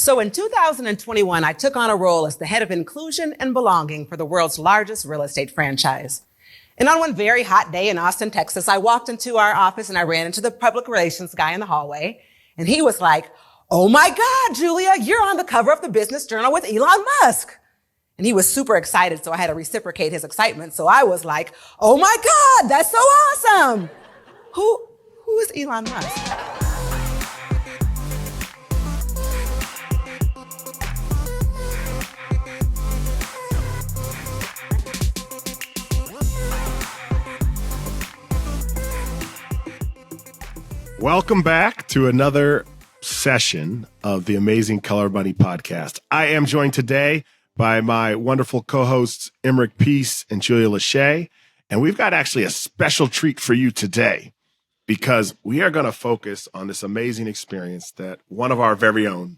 So in 2021, I took on a role as the head of inclusion and belonging for the world's largest real estate franchise. And on one very hot day in Austin, Texas, I walked into our office and I ran into the public relations guy in the hallway. And he was like, "Oh my God, Julia, you're on the cover of the Business Journal with Elon Musk." And he was super excited, so I had to reciprocate his excitement. So I was like, "Oh my God, that's so awesome." Who is Elon Musk? Welcome back to another session of the Amazing Color Money podcast. I am joined today by my wonderful co-hosts, Emerick Peace and Julia Lashay. And we've got actually a special treat for you today because we are going to focus on this amazing experience that one of our very own,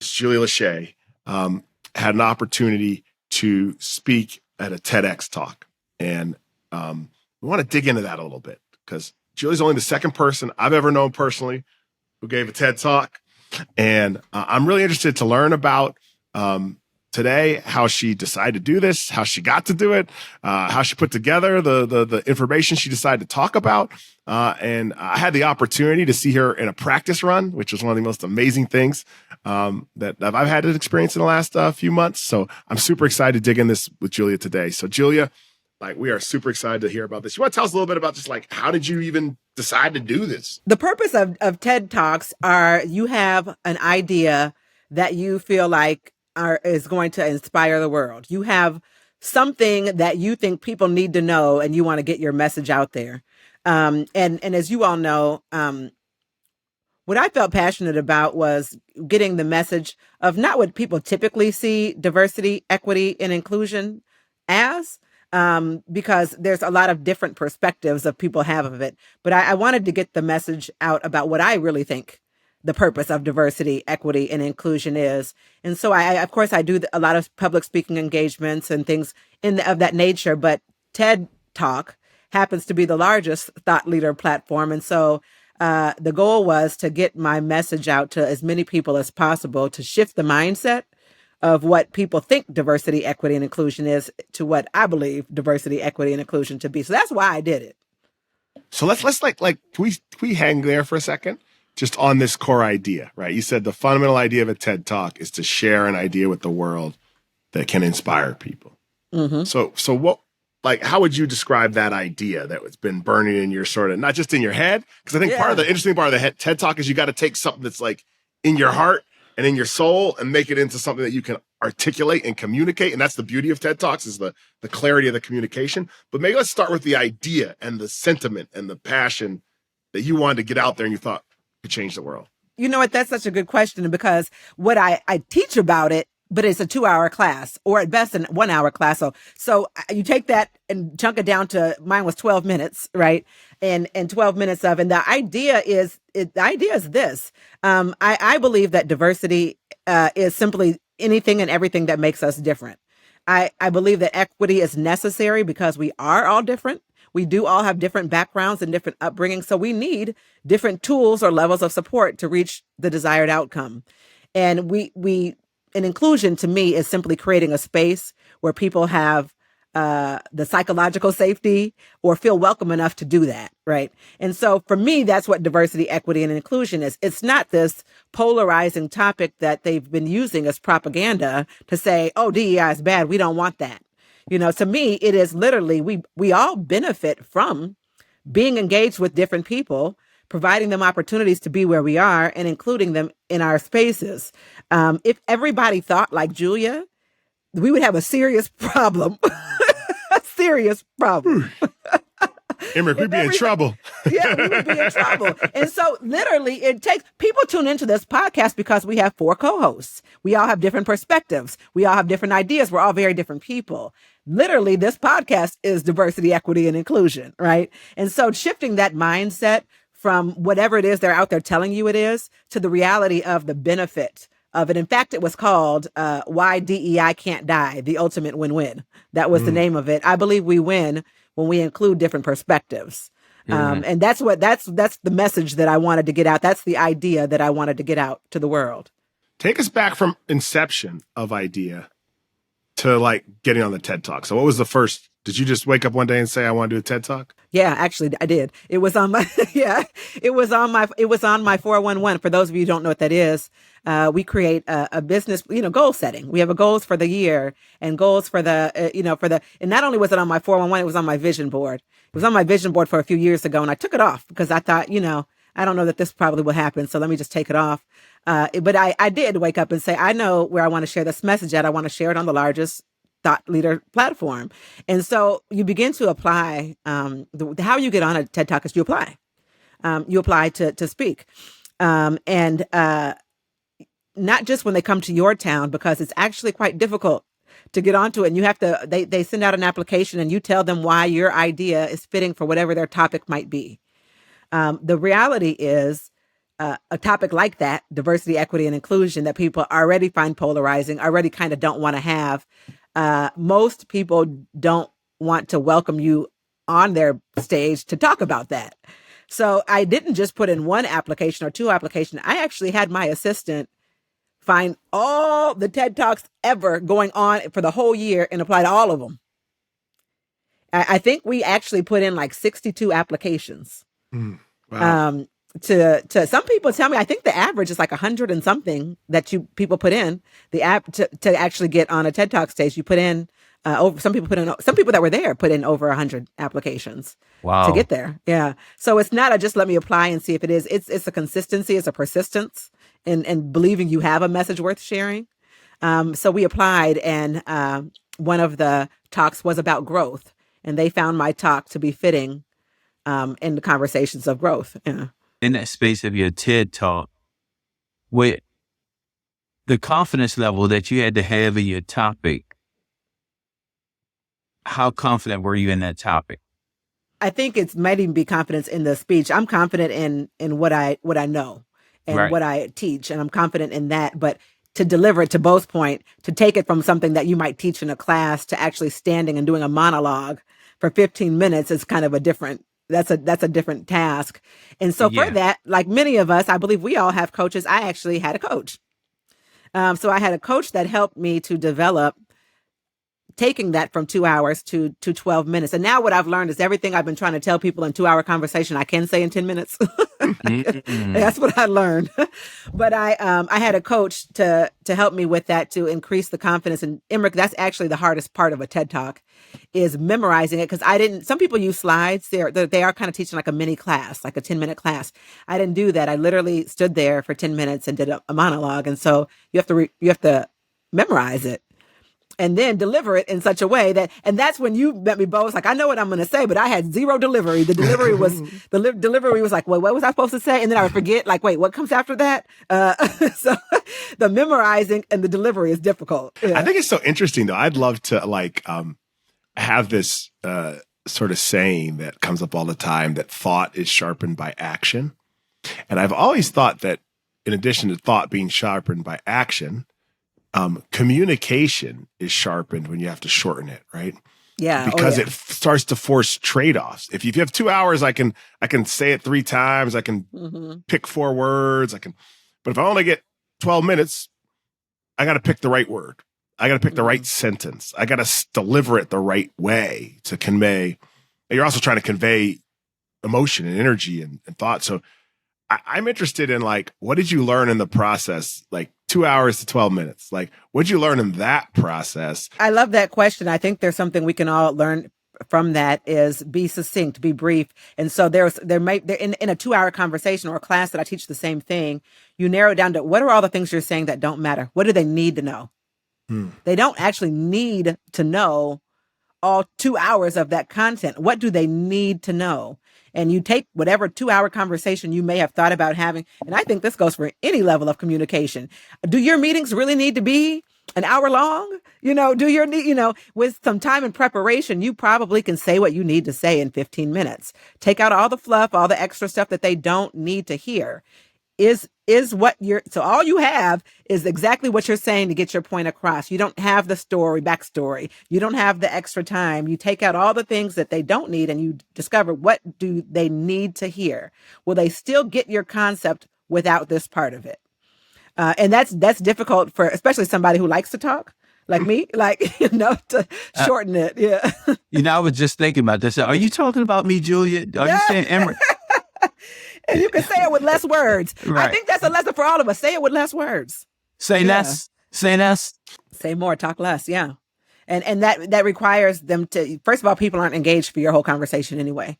Julia Lashay, had an opportunity to speak at a TEDx talk. And we want to dig into that a little bit because Julie's only the second person I've ever known personally who gave a TED Talk. And I'm really interested to learn about today how she decided to do this, how she got to do it, how she put together the information she decided to talk about. And I had the opportunity to see her in a practice run, which was one of the most amazing things that I've had an experience in the last few months. So I'm super excited to dig in this with Julia today. So Julia, we are super excited to hear about this. You want to tell us a little bit about just how did you even decide to do this? The purpose of TED Talks are you have an idea that you feel like is going to inspire the world. You have something that you think people need to know and you want to get your message out there. And as you all know, what I felt passionate about was getting the message of not what people typically see diversity, equity, and inclusion as. Because there's a lot of different perspectives of people have of it. But I wanted to get the message out about what I really think the purpose of diversity, equity, and inclusion is. And so of course, I do a lot of public speaking engagements and things of that nature, but TED Talk happens to be the largest thought leader platform. And so the goal was to get my message out to as many people as possible to shift the mindset of what people think diversity, equity, and inclusion is to what I believe diversity, equity, and inclusion to be. So that's why I did it. So let's can we hang there for a second just on this core idea, right? You said the fundamental idea of a TED Talk is to share an idea with the world that can inspire people. Mm-hmm. So what, how would you describe that idea that has been burning in your sort of, not just in your head? Because I think part of the interesting part of the TED Talk is you got to take something that's in your heart and in your soul and make it into something that you can articulate and communicate. And that's the beauty of TED Talks is the clarity of the communication. But maybe let's start with the idea and the sentiment and the passion that you wanted to get out there and you thought could change the world. You know what? That's such a good question because what I teach about it, but it's a 2-hour class or at best a 1-hour class. So you take that and chunk it down to, mine was 12 minutes, right? And 12 minutes of, and the idea is this. I believe that diversity is simply anything and everything that makes us different. I believe that equity is necessary because we are all different. We do all have different backgrounds and different upbringings. So we need different tools or levels of support to reach the desired outcome. And and inclusion to me is simply creating a space where people have the psychological safety or feel welcome enough to do that, right? And so for me, that's what diversity, equity, and inclusion is. It's not this polarizing topic that they've been using as propaganda to say, oh, DEI is bad. We don't want that. To me, it is literally, we all benefit from being engaged with different people, providing them opportunities to be where we are and including them in our spaces. If everybody thought like Julia, we would have a serious problem. A serious problem. Emerick, we'd be in trouble. Yeah, we would be in trouble. And so literally people tune into this podcast because we have 4 co-hosts. We all have different perspectives. We all have different ideas. We're all very different people. Literally, this podcast is diversity, equity, and inclusion, right? And so shifting that mindset from whatever it is they're out there telling you it is to the reality of the benefit of it. In fact, it was called Why DEI Can't Die, the ultimate win-win. That was the name of it. I believe we win when we include different perspectives. And that's the message that I wanted to get out. That's the idea that I wanted to get out to the world. Take us back from inception of idea to like getting on the TED Talk. So what was the first? Did you just wake up one day and say, I want to do a TED Talk? Yeah, actually I did. It was on my, it was on my 411. For those of you who don't know what that is, we create a business, goal setting. We have a goals for the year and goals for the, and not only was it on my 411, it was on my vision board. It was on my vision board for a few years ago, and I took it off because I thought, I don't know that this probably will happen, so let me just take it off. But I did wake up and say, I know where I want to share this message at. I want to share it on the largest thought leader platform. And so you begin to apply, how you get on a TED Talk is you apply. You apply to speak. And not just when they come to your town, because it's actually quite difficult to get onto it. And you have to, they send out an application and you tell them why your idea is fitting for whatever their topic might be. The reality is a topic like that, diversity, equity, and inclusion, that people already find polarizing, already kind of don't want to have. Most people don't want to welcome you on their stage to talk about that. So I didn't just put in one application or two applications. I actually had my assistant find all the TED Talks ever going on for the whole year and apply to all of them. I think we actually put in like 62 applications. Wow. To some people tell me, I think the average is like 100 and something that people put in the app to actually get on a TED Talk stage. You put in some people that were there put in over 100 applications. Wow. To get there. Yeah. So it's not just let me apply and see if it is. It's a consistency, it's a persistence and believing you have a message worth sharing. So we applied, and one of the talks was about growth, and they found my talk to be fitting in the conversations of growth. Yeah. In that space of your TED Talk, with the confidence level that you had to have in your topic, how confident were you in that topic? I think it might even be confidence in the speech. I'm confident in what I know and Right. what I teach, and I'm confident in that. But to deliver it, to Bo's point, to take it from something that you might teach in a class to actually standing and doing a monologue for 15 minutes is kind of that's a different task. And so for that, like many of us, I believe we all have coaches. I actually had a coach. So I had a coach that helped me to develop taking that from 2 hours to 12 minutes. And now what I've learned is everything I've been trying to tell people in 2 hour conversation, I can say in 10 minutes. That's what I learned. But I had a coach to help me with that, to increase the confidence. And Emerick, that's actually the hardest part of a TED Talk, is memorizing it. Cause some people use slides. They are kind of teaching like a mini class, like a 10-minute class. I didn't do that. I literally stood there for 10 minutes and did a monologue. And so you have to memorize it and then deliver it in such a way and that's when you met me, Bo. It's like, I know what I'm going to say, but I had zero delivery. The delivery was, delivery was like, well, what was I supposed to say? And then I would forget, like, wait, what comes after that? So the memorizing and the delivery is difficult. Yeah. I think it's so interesting though. I'd love to have this sort of saying that comes up all the time, that thought is sharpened by action. And I've always thought that in addition to thought being sharpened by action, communication is sharpened when you have to shorten it, right? Yeah. Because it starts to force trade-offs. If you have 2 hours, I can say it 3 times. I can pick 4 words. But if I only get 12 minutes, I got to pick the right word. I got to pick the right sentence. I got to deliver it the right way to convey. And you're also trying to convey emotion and energy and thought. So I'm interested in, like, what did you learn in the process? Like 2 hours to 12 minutes. Like, what did you learn in that process? I love that question. I think there's something we can all learn from that, is be succinct, be brief. And so there in a 2 hour conversation or a class that I teach the same thing, you narrow down to what are all the things you're saying that don't matter? What do they need to know? They don't actually need to know all 2 hours of that content. What do they need to know? And you take whatever 2 hour conversation you may have thought about having. And I think this goes for any level of communication. Do your meetings really need to be an hour long? With some time and preparation, you probably can say what you need to say in 15 minutes. Take out all the fluff, all the extra stuff that they don't need to hear. So all you have is exactly what you're saying to get your point across. You don't have the backstory. You don't have the extra time. You take out all the things that they don't need and you discover, what do they need to hear? Will they still get your concept without this part of it? And that's difficult for especially somebody who likes to talk like me, like, to shorten it. Yeah. I was just thinking about this. Are you talking about me, Julia? Are you saying Emerick? And you can say it with less words. Right. I think that's a lesson for all of us. Say it with less words. Say less. Say less. Say more, talk less. Yeah. And that requires them to, first of all, people aren't engaged for your whole conversation anyway.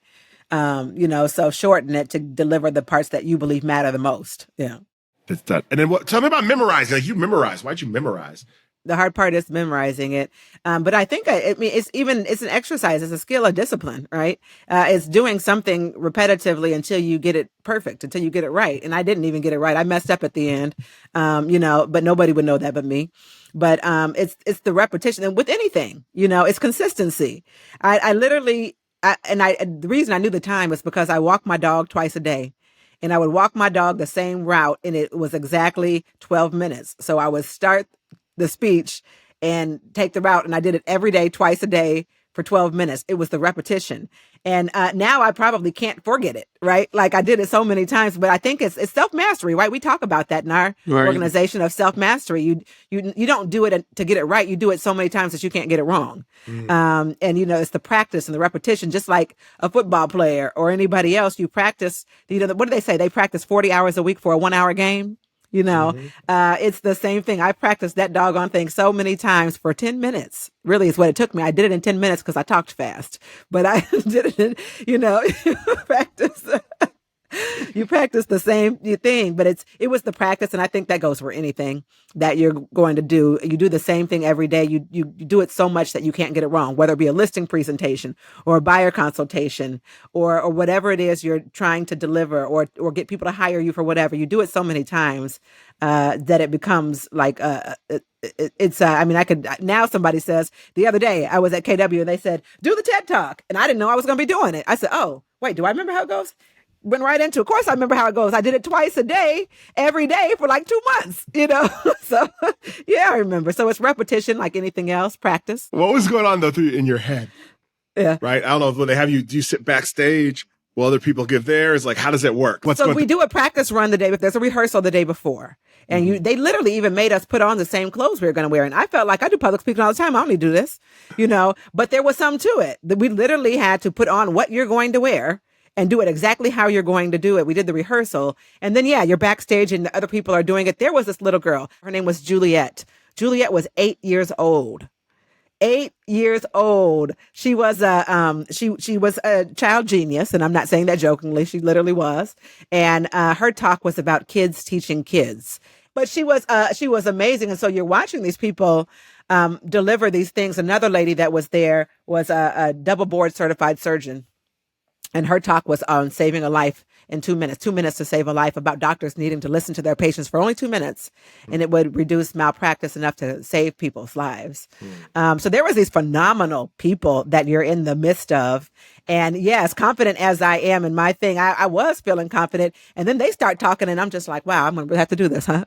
So shorten it to deliver the parts that you believe matter the most. Yeah. That's that. And then tell me about memorizing. Like, you memorize. Why'd you memorize? The hard part is memorizing it. But I think it's an exercise. It's a skill, a discipline, right? It's doing something repetitively until you get it perfect, until you get it right. And I didn't even get it right. I messed up at the end, but nobody would know that but me. But it's the repetition. And with anything, it's consistency. The reason I knew the time was because I walked my dog twice a day. And I would walk my dog the same route, and it was exactly 12 minutes. So I would start the speech and take the route. And I did it every day, twice a day for 12 minutes. It was the repetition. And now I probably can't forget it, right? Like I did it so many times, but I think it's self-mastery, right? We talk about that in our organization of self-mastery. You don't do it to get it right. You do it so many times that you can't get it wrong. And it's the practice and the repetition, just like a football player or anybody else. You practice, what do they say? They practice 40 hours a week for a 1 hour game. It's the same thing. I practiced that doggone thing so many times for 10 minutes. Really is what it took me. I did it in 10 minutes because I talked fast, but I did it in, practice. You practice the same thing, but it was the practice. And I think that goes for anything that you're going to do. You do the same thing every day. You do it so much that you can't get it wrong, whether it be a listing presentation or a buyer consultation or whatever it is you're trying to deliver or get people to hire you for whatever. You do it so many times that it becomes like, now somebody says the other day I was at KW and they said, do the TED Talk. And I didn't know I was going to be doing it. I said, oh, wait, do I remember how it goes? Went right into, of course I remember how it goes. I did it twice a day, every day for like 2 months, So yeah, I remember. So it's repetition like anything else, practice. What was going on though in your head? Yeah. Right. I don't know if when they have you, do you sit backstage while other people give theirs? Like, how does it work? We do a practice run the day, but there's a rehearsal the day before. And they literally even made us put on the same clothes we were going to wear. And I felt like I do public speaking all the time. I only do this, but there was some to it. We literally had to put on what you're going to wear and do it exactly how you're going to do it. We did the rehearsal. And then, you're backstage and the other people are doing it. There was this little girl. Her name was Juliet. Juliet was 8 years old. 8 years old. She was she was a child genius. And I'm not saying that jokingly. She literally was. And her talk was about kids teaching kids. But she was amazing. And so you're watching these people deliver these things. Another lady that was there was a double board certified surgeon. And her talk was on saving a life in 2 minutes, 2 minutes to save a life, about doctors needing to listen to their patients for only 2 minutes. And it would reduce malpractice enough to save people's lives. So there was these phenomenal people that you're in the midst of. And as confident as I am in my thing, I was feeling confident. And then they start talking and I'm just like, wow, I'm going to have to do this, huh?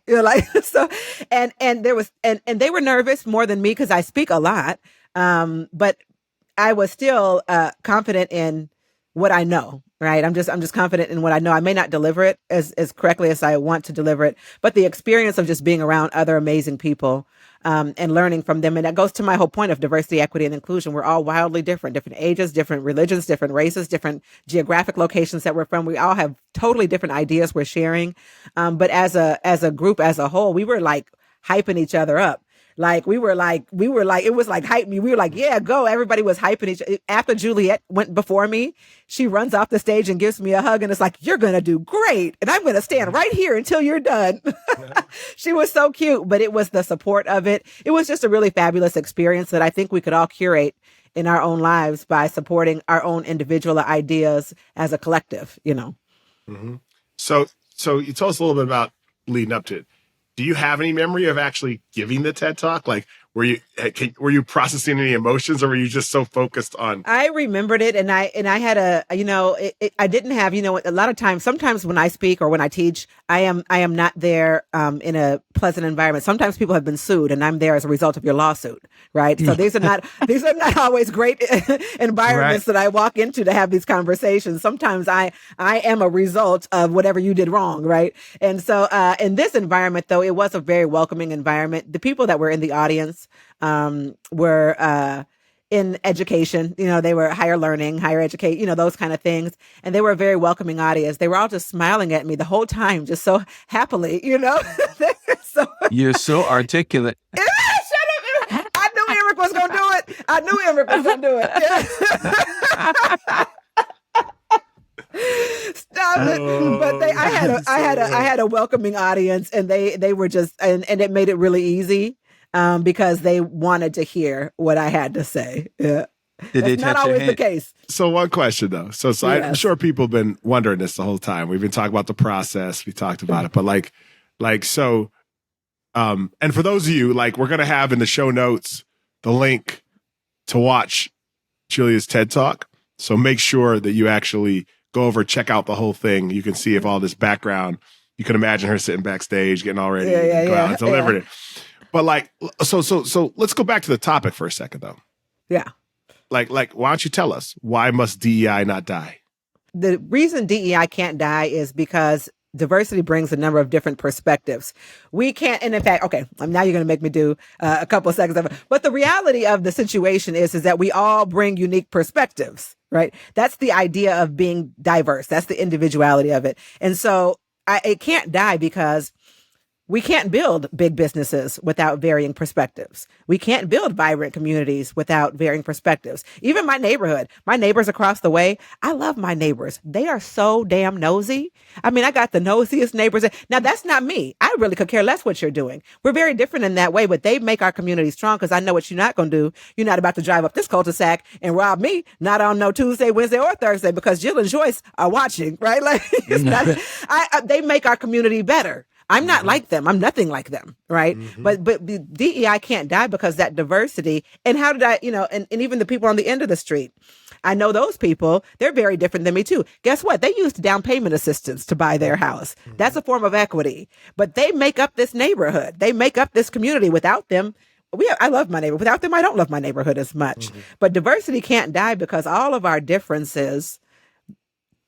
So, and there was, and they were nervous more than me because I speak a lot. But I was still confident in what I know, right? I'm just confident in what I know. I may not deliver it as correctly as I want to deliver it, but the experience of just being around other amazing people and learning from them. And that goes to my whole point of diversity, equity, and inclusion. We're all wildly different ages, different religions, different races, different geographic locations that we're from. We all have totally different ideas we're sharing. But as a group, as a whole, we were like hyping each other up. We were like, it was like hype me. We were like, yeah, go. Everybody was hyping each other. After Juliet went before me, she runs off the stage and gives me a hug. And it's like, you're going to do great. And I'm going to stand right here until you're done. She was so cute, but it was the support of it. It was just a really fabulous experience that I think we could all curate in our own lives by supporting our own individual ideas as a collective, Mm-hmm. So you told us a little bit about leading up to it. Do you have any memory of actually giving the TED Talk? Like, were you processing any emotions, or were you just so focused on? I remembered it, and I had I didn't have, a lot of times, sometimes when I speak or when I teach, I am not there in a pleasant environment. Sometimes people have been sued, and I'm there as a result of your lawsuit, right? So these are not always great environments that I walk into to have these conversations. Sometimes I am a result of whatever you did wrong, right? And so in this environment, though, it was a very welcoming environment. The people that were in the audience were in education, they were higher learning, higher educate, those kind of things. And they were a very welcoming audience. They were all just smiling at me the whole time, just so happily, So You're so articulate. Shut up! I knew Emerick was going to do it. I knew Emerick was going to do it. Stop it! But I had a welcoming audience, and they were just, and it made it really easy. Because they wanted to hear what I had to say. Yeah. That's not always the case. So one question though. So yes. I'm sure people have been wondering this the whole time. We've been talking about the process. We talked about it, but and for those of you, we're going to have in the show notes the link to watch Julia's TED Talk. So make sure that you actually go over, check out the whole thing. You can see if all this background, you can imagine her sitting backstage, getting all ready, go out and delivering it. But so let's go back to the topic for a second, though. Yeah. Why don't you tell us, why must DEI not die? The reason DEI can't die is because diversity brings a number of different perspectives. We can't, and in fact, okay, now you're going to make me do a couple of seconds of it. But the reality of the situation is that we all bring unique perspectives, right? That's the idea of being diverse. That's the individuality of it. And so it can't die because we can't build big businesses without varying perspectives. We can't build vibrant communities without varying perspectives. Even my neighborhood, my neighbors across the way, I love my neighbors. They are so damn nosy. I mean, I got the nosiest neighbors. Now, that's not me. I really could care less what you're doing. We're very different in that way, but they make our community strong because I know what you're not going to do. You're not about to drive up this cul-de-sac and rob me, not on no Tuesday, Wednesday, or Thursday, because Jill and Joyce are watching, right? They make our community better. I'm not like them. I'm nothing like them, right? Mm-hmm. But DEI can't die because that diversity. And how did I, and even the people on the end of the street, I know those people, they're very different than me too. Guess what? They used down payment assistance to buy their house. Mm-hmm. That's a form of equity. But they make up this neighborhood. They make up this community. Without them, I love my neighborhood. Without them, I don't love my neighborhood as much. Mm-hmm. But diversity can't die because all of our differences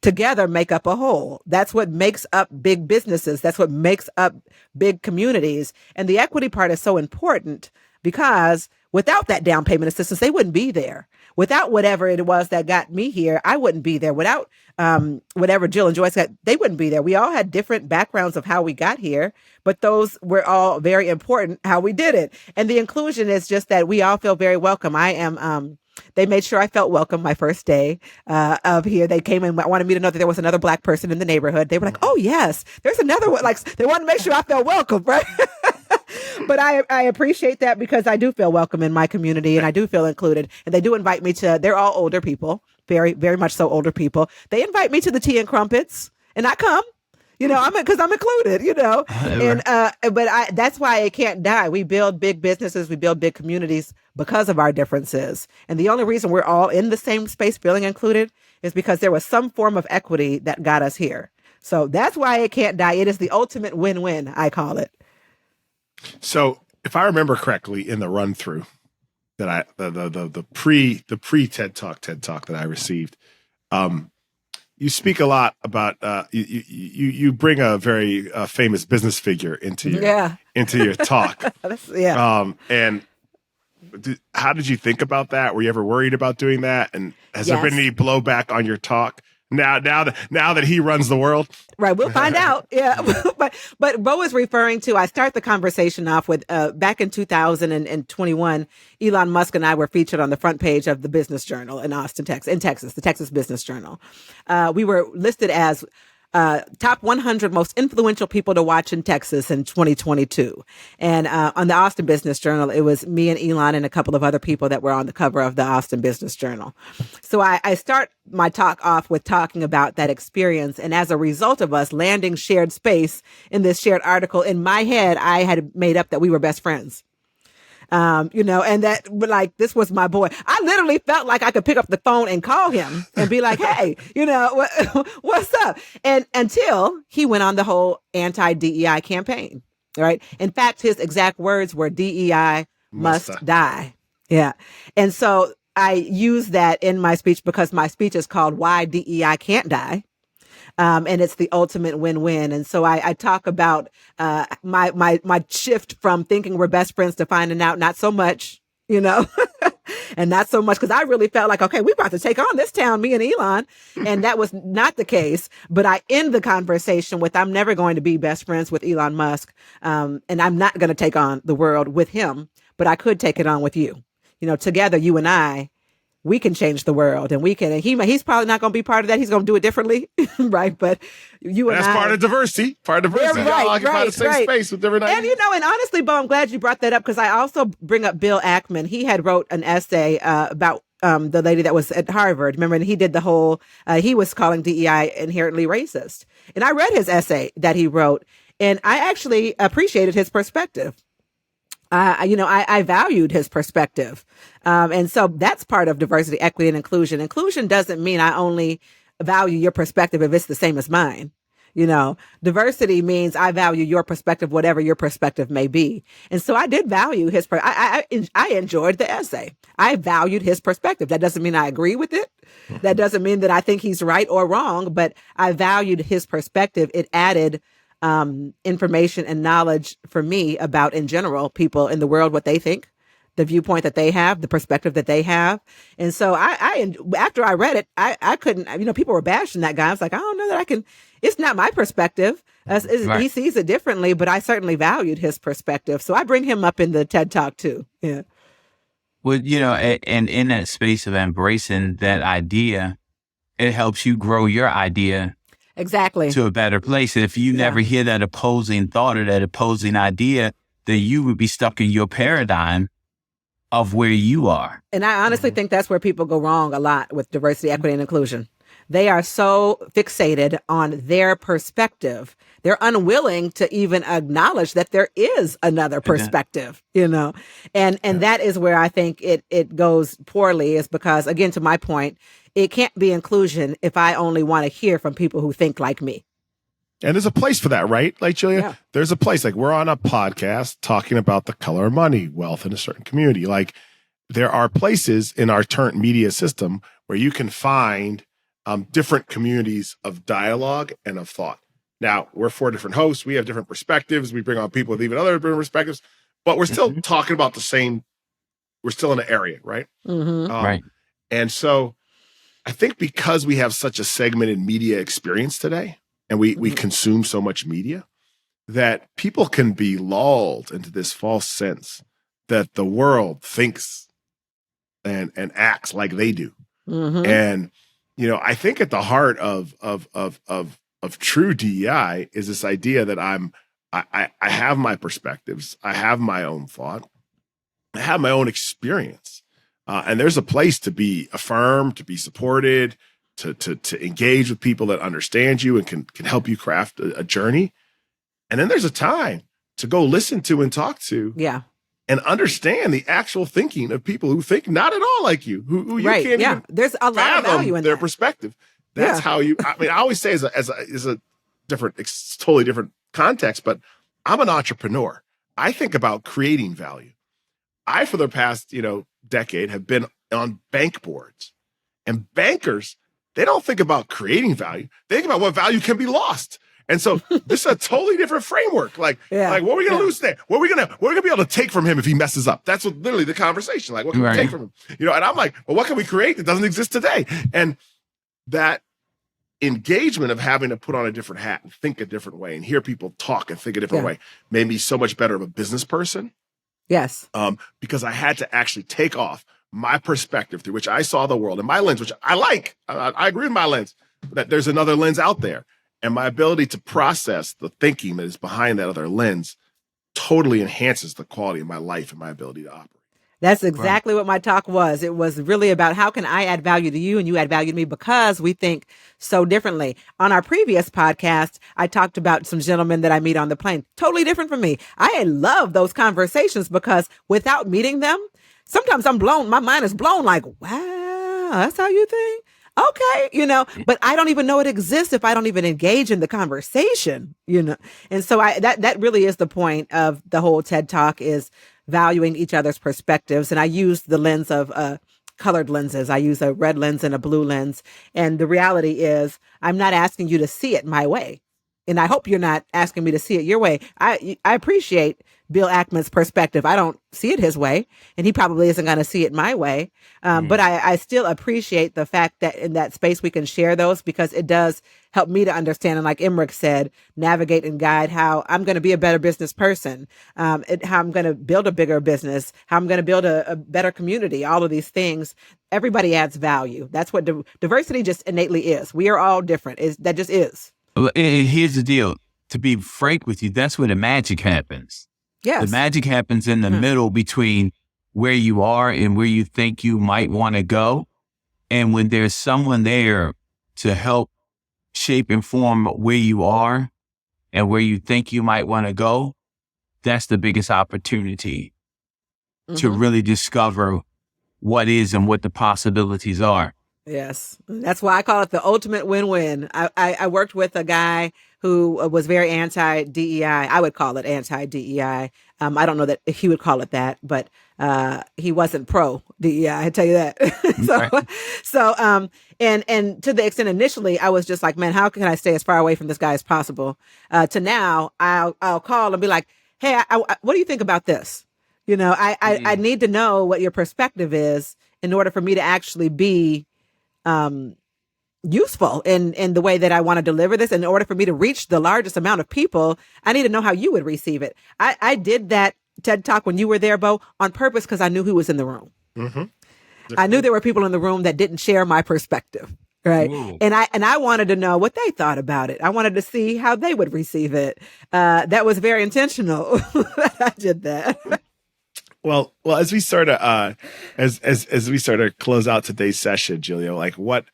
together make up a whole. That's what makes up big businesses. That's what makes up big communities. And the equity part is so important because without that down payment assistance, they wouldn't be there. Without whatever it was that got me here, I wouldn't be there. Without whatever Jill and Joyce got, they wouldn't be there. We all had different backgrounds of how we got here, but those were all very important how we did it. And the inclusion is just that we all feel very welcome. They made sure I felt welcome my first day of here. They came and wanted me to know that there was another Black person in the neighborhood. They were like, oh, yes, there's another one. They wanted to make sure I felt welcome, right? But I appreciate that because I do feel welcome in my community and I do feel included. And they do invite me they're all older people, very, very much so older people. They invite me to the tea and crumpets and I come. Because I'm included, and that's why it can't die. We build big businesses, we build big communities because of our differences. And the only reason we're all in the same space feeling included is because there was some form of equity that got us here. So that's why it can't die. It is the ultimate win-win, I call it. So if I remember correctly in the run through that the pre TED Talk that I received, you speak a lot about you bring a very famous business figure into your talk. And how did you think about that? Were you ever worried about doing that? And has there been any blowback on your talk? Now that he runs the world, right? We'll find out. Yeah, but Bo is referring to. I start the conversation off with back in 2021. Elon Musk and I were featured on the front page of the Business Journal in Austin, Texas, the Texas Business Journal. We were listed as top 100 most influential people to watch in Texas in 2022. And on the Austin Business Journal, it was me and Elon and a couple of other people that were on the cover of the Austin Business Journal. So I start my talk off with talking about that experience. And as a result of us landing shared space in this shared article, in my head, I had made up that we were best friends. And that, like, this was my boy. I literally felt like I could pick up the phone and call him and be like, hey, what's up? And until he went on the whole anti-DEI campaign, right? In fact, his exact words were DEI must die. Yeah. And so I use that in my speech because my speech is called Why DEI Can't Die. And it's the ultimate win-win. And so I talk about my shift from thinking we're best friends to finding out not so much, and not so much because I really felt like, okay, we're about to take on this town, me and Elon. And that was not the case. But I end the conversation with, I'm never going to be best friends with Elon Musk. And I'm not going to take on the world with him, but I could take it on with you. Together, you and I, we can change the world, and he's probably not going to be part of that. He's going to do it differently. Right. But that's part of diversity. Part of diversity. Right, y'all occupy the same space with different ideas. And, honestly, Bo, I'm glad you brought that up because I also bring up Bill Ackman. He had wrote an essay about the lady that was at Harvard. Remember, and he did the whole, he was calling DEI inherently racist. And I read his essay that he wrote, and I actually appreciated his perspective. I valued his perspective. And so that's part of diversity, equity, and inclusion. Inclusion doesn't mean I only value your perspective if it's the same as mine. Diversity means I value your perspective, whatever your perspective may be. And so I did value his, I enjoyed the essay. I valued his perspective. That doesn't mean I agree with it. That doesn't mean that I think he's right or wrong, but I valued his perspective. It added information and knowledge for me about, in general, people in the world, what they think, the viewpoint that they have, the perspective that they have. And so after I read it, I couldn't, people were bashing that guy. I was like, I don't know that I can, it's not my perspective. Right. He sees it differently, but I certainly valued his perspective. So I bring him up in the TED Talk too. Yeah. Well, and in that space of embracing that idea, it helps you grow your idea exactly to a better place. If you never hear that opposing thought or that opposing idea, then you would be stuck in your paradigm of where you are. And I honestly think that's where people go wrong a lot with diversity, equity, and inclusion. They are so fixated on their perspective. They're unwilling to even acknowledge that there is another perspective, and that is where I think it goes poorly, is because, again, to my point, it can't be inclusion if I only want to hear from people who think like me. And there's a place for that, right? Like, Julia, yeah. There's a place, like, we're on a podcast talking about the color of money, wealth in a certain community. Like, there are places in our current media system where you can find different communities of dialogue and of thought. Now, we're 4 different hosts. We have different perspectives. We bring on people with even other different perspectives, but we're still talking about the same, we're still in an area, right? Mm-hmm. Right. And so I think because we have such a segmented media experience today, and we consume so much media, that people can be lulled into this false sense that the world thinks and acts like they do. Mm-hmm. And, I think at the heart of true DEI is this idea that I have my perspectives, I have my own thought, I have my own experience, and there's a place to be affirmed, to be supported, to engage with people that understand you and can help you craft a journey. And then there's a time to go listen to and talk to, and understand the actual thinking of people who think not at all like you, who you can't even there's a lot of value in their that perspective. That's how you. I mean, I always say as a different, totally different context, but I'm an entrepreneur. I think about creating value. I, for the past decade, have been on bank boards, and bankers, they don't think about creating value. They think about what value can be lost. And so this is a totally different framework. Like what are we going to lose there? What are we going to be able to take from him if he messes up? That's what literally the conversation. Like, what can we take from him? And I'm like, well, what can we create that doesn't exist today? And that engagement of having to put on a different hat and think a different way and hear people talk and think a different way made me so much better of a business person. Yes. Because I had to actually take off my perspective through which I saw the world and my lens, which I like. I agree with my lens, that there's another lens out there. And my ability to process the thinking that is behind that other lens totally enhances the quality of my life and my ability to operate. That's exactly what my talk was. It was really about how can I add value to you and you add value to me because we think so differently. On our previous podcast, I talked about some gentlemen that I meet on the plane, totally different from me. I love those conversations because without meeting them, sometimes my mind is blown like, wow, that's how you think? Okay, but I don't even know it exists if I don't even engage in the conversation, And so that really is the point of the whole TED Talk is valuing each other's perspectives. And I use the lens of colored lenses. I use a red lens and a blue lens. And the reality is I'm not asking you to see it my way. And I hope you're not asking me to see it your way. I appreciate Bill Ackman's perspective. I don't see it his way, and he probably isn't going to see it my way. But I still appreciate the fact that in that space we can share those because it does help me to understand. And like Emerick said, navigate and guide how I'm going to be a better business person, how I'm going to build a bigger business, how I'm going to build a better community, all of these things. Everybody adds value. That's what diversity just innately is. We are all different. That just is. Well, here's the deal. To be frank with you, that's where the magic happens. Yes. The magic happens in the middle between where you are and where you think you might want to go. And when there's someone there to help shape and form where you are and where you think you might want to go, that's the biggest opportunity to really discover what is and what the possibilities are. Yes. That's why I call it the ultimate win-win. I worked with a guy who was very anti-DEI. I would call it anti-DEI. I don't know that he would call it that, but he wasn't pro-DEI, I tell you that. And to the extent initially, I was just like, man, how can I stay as far away from this guy as possible? To now, I'll call and be like, hey, what do you think about this? I need to know what your perspective is in order for me to actually be useful in the way that I want to deliver this. In order for me to reach the largest amount of people, I need to know how you would receive it. I did that TED Talk when you were there, Bo, on purpose because I knew who was in the room. I knew there were people in the room that didn't share my perspective. Right. Ooh. And I wanted to know what they thought about it. I wanted to see how they would receive it. That was very intentional. I did that. Well, as we sort of as we sort of close out today's session, Julia, like what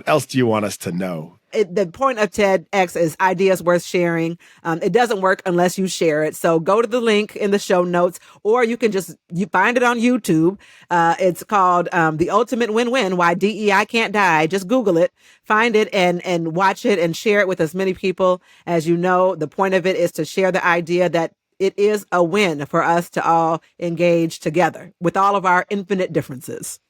else do you want us to know? The point of TEDx is ideas worth sharing. It doesn't work unless you share it. So go to the link in the show notes, or you can you find it on YouTube. It's called The Ultimate Win-Win, Why DEI Can't Die. Just Google it, find it, and watch it and share it with as many people as you know. The point of it is to share the idea that it is a win for us to all engage together with all of our infinite differences.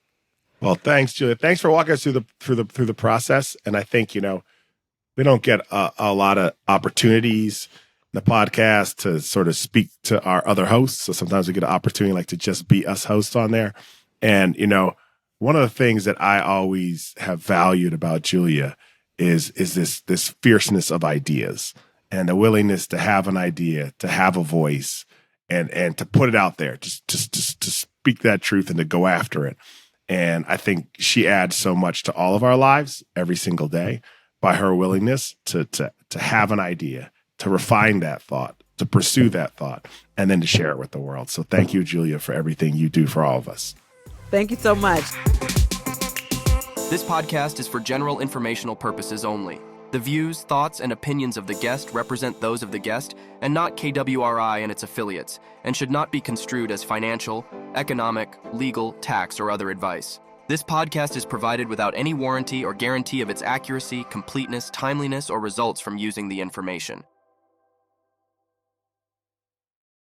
Well, thanks, Julia. Thanks for walking us through the process. And I think, we don't get a lot of opportunities in the podcast to sort of speak to our other hosts. So sometimes we get an opportunity like to just be us hosts on there. And, one of the things that I always have valued about Julia is this fierceness of ideas and the willingness to have an idea, to have a voice and to put it out there, just to speak that truth and to go after it. And I think she adds so much to all of our lives every single day by her willingness to have an idea, to refine that thought, to pursue that thought, and then to share it with the world. So thank you, Julia, for everything you do for all of us. Thank you so much. This podcast is for general informational purposes only. The views, thoughts, and opinions of the guest represent those of the guest and not KWRI and its affiliates, and should not be construed as financial, economic, legal, tax, or other advice. This podcast is provided without any warranty or guarantee of its accuracy, completeness, timeliness, or results from using the information.